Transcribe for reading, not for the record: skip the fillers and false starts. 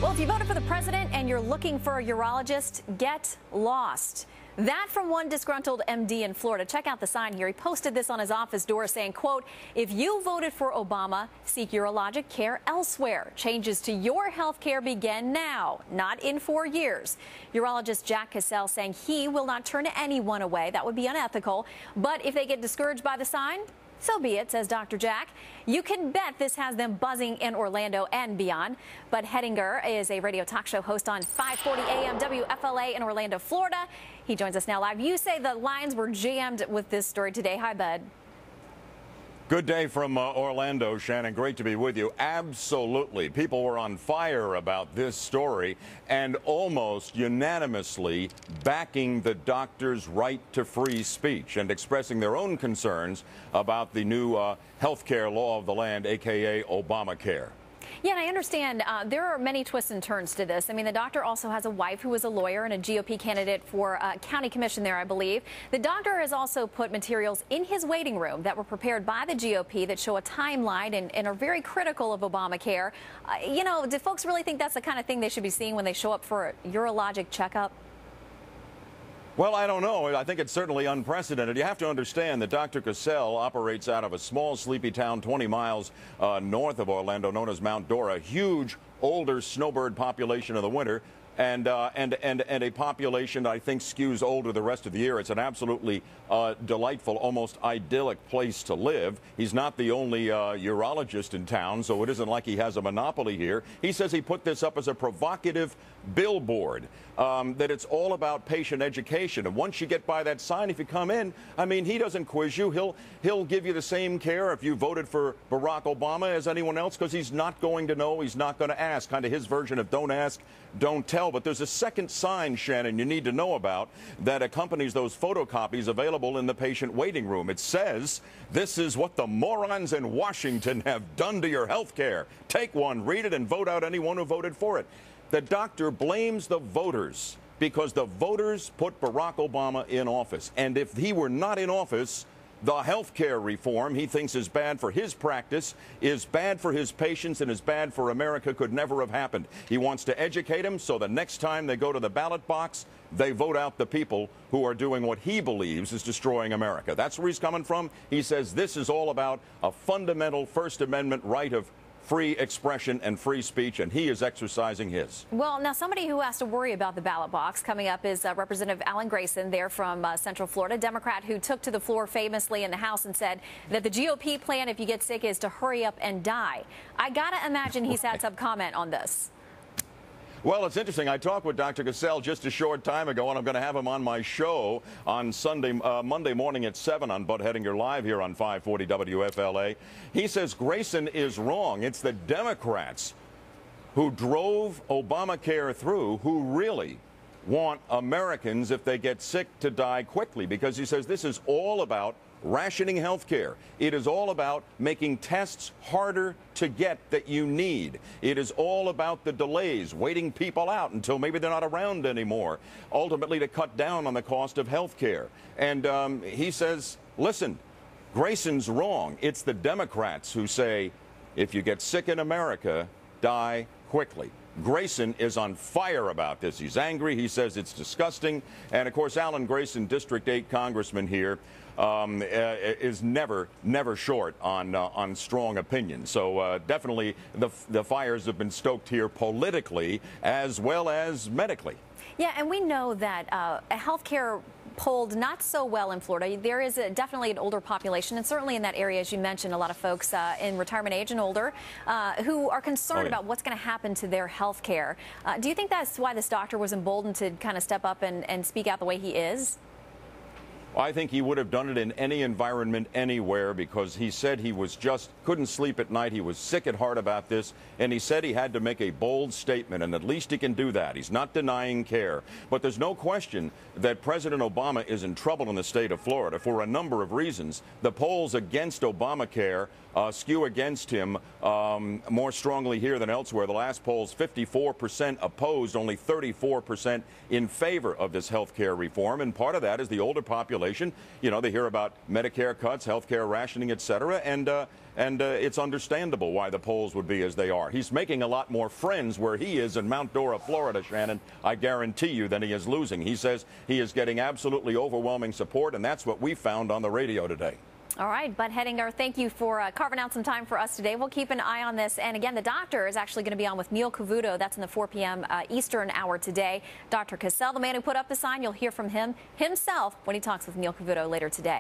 Well, if you voted for the president and you're looking for a urologist, get lost. That from one disgruntled MD in Florida. Check out the sign here. He posted this on his office door saying, quote, if you voted for Obama, seek urologic care elsewhere. Changes to your health care begin now, not in 4 years. Urologist Jack Cassell saying he will not turn anyone away. That would be unethical. But if they get discouraged by the sign, so be it, says Dr. Jack. You can bet this has them buzzing in Orlando and beyond. Bud Hettinger is a radio talk show host on 540 AM WFLA in Orlando, Florida. He joins us now live. You say the lines were jammed with this story today. Hi, Bud. Good day from Orlando, Shannon. Great to be with you. Absolutely. People were on fire about this story and almost unanimously backing the doctor's right to free speech and expressing their own concerns about the new health care law of the land, a.k.a. Obamacare. Yeah, and I understand there are many twists and turns to this. I mean, the doctor also has a wife who is a lawyer and a GOP candidate for county commission there, I believe. The doctor has also put materials in his waiting room that were prepared by the GOP that show a timeline and are very critical of Obamacare. You know, do folks really think that's the kind of thing they should be seeing when they show up for a urologic checkup? Well, I don't know. I think it's certainly unprecedented. You have to understand that Dr. Cassell operates out of a small, sleepy town 20 miles north of Orlando known as Mount Dora, a huge, older snowbird population in the winter. And a population that I think skews older the rest of the year. It's an absolutely delightful, almost idyllic place to live. He's not the only urologist in town, so it isn't like he has a monopoly here. He says he put this up as a provocative billboard, that it's all about patient education. And once you get by that sign, if you come in, I mean, he doesn't quiz you. He'll give you the same care if you voted for Barack Obama as anyone else, because he's not going to know, he's not going to ask. Kind of his version of don't ask, don't tell. But there's a second sign, Shannon, you need to know about that accompanies those photocopies available in the patient waiting room. It says, this is what the morons in Washington have done to your health care. Take one, read it, and vote out anyone who voted for it. The doctor blames the voters because the voters put Barack Obama in office. And if he were not in office, the health care reform he thinks is bad for his practice, is bad for his patients, and is bad for America could never have happened. He wants to educate them so the next time they go to the ballot box, they vote out the people who are doing what he believes is destroying America. That's where he's coming from. He says this is all about a fundamental First Amendment right of free expression and free speech, and he is exercising his. Well, now somebody who has to worry about the ballot box coming up is Representative Alan Grayson there from Central Florida, Democrat who took to the floor famously in the House and said that the GOP plan, if you get sick, is to hurry up and die. I got to imagine he's had some comment on this. Well, it's interesting. I talked with Dr. Cassell just a short time ago, and I'm going to have him on my show on Monday morning at 7 on Bud Hettinger Live here on 540 WFLA. He says Grayson is wrong. It's the Democrats who drove Obamacare through who really want Americans, if they get sick, to die quickly, because he says this is all about rationing health care. It is all about making tests harder to get that you need. It is all about the delays, waiting people out until maybe they're not around anymore, ultimately to cut down on the cost of health care. And he says, listen, Grayson's wrong. It's the Democrats who say, if you get sick in America, die quickly. Grayson is on fire about this. He's angry. He says it's disgusting. And, of course, Alan Grayson, District 8 congressman here, is never short on strong opinion. So definitely the fires have been stoked here politically as well as medically. Yeah, and we know that health care polled not so well in Florida. There is definitely an older population, and certainly in that area, as you mentioned, a lot of folks in retirement age and older who are concerned about what's going to happen to their health care. Do you think that's why this doctor was emboldened to kind of step up and speak out the way he is? I think he would have done it in any environment, anywhere, because he said he was just couldn't sleep at night. He was sick at heart about this, and he said he had to make a bold statement, and at least he can do that. He's not denying care. But there's no question that President Obama is in trouble in the state of Florida for a number of reasons. The polls against Obamacare skew against him more strongly here than elsewhere. The last polls, 54% opposed, only 34% in favor of this health care reform, and part of that is the older population population. You know, they hear about Medicare cuts, health care rationing, etc., and it's understandable why the polls would be as they are. He's making a lot more friends where he is in Mount Dora, Florida, Shannon, I guarantee you, than he is losing. He says he is getting absolutely overwhelming support, and that's what we found on the radio today. All right, Bud Hettinger, thank you for carving out some time for us today. We'll keep an eye on this. And again, the doctor is actually going to be on with Neil Cavuto. That's in the 4 p.m. Eastern hour today. Dr. Cassell, the man who put up the sign, you'll hear from him himself when he talks with Neil Cavuto later today.